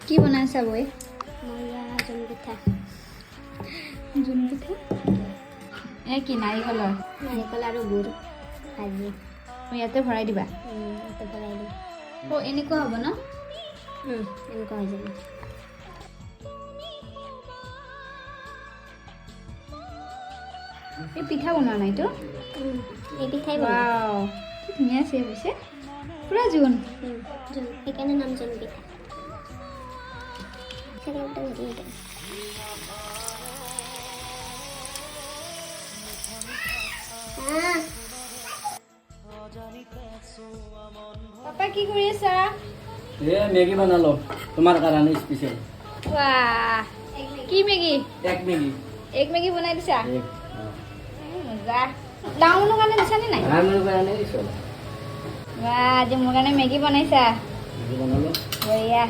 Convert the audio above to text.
কি বনাইছা বৈ? ময়া জোন পিঠা। জোন পিঠা কি নাৰিকলৰ? নাৰিকল আৰু গুড় ভাজি ইয়াতে ভৰাই দিবা। ইয়াতে ভৰাই দিম। এনেকুৱা হ'ব ন? এনেকুৱা হৈ যাব। এই পিঠা বনোৱা নাইতো? এই পিঠাই ৱাও, কি ধুনীয়া আছে হৈছে। পুৰা জোন। সেইকাৰণে নাম জোন পিঠা। পাপা কি কৰি আছা? মেগী বনালো তোমাৰ কাৰণে স্পেচিয়েল। বাহ, কি মেগী? এক মেগী বনাই দিছা? মজা। ডাঙৰ কাৰণে দিছানে নাই? দিছো। বাহ, আজি মোৰ কাৰণে মেগী বনাইছা? মেগী বনালো। বঢ়িয়া।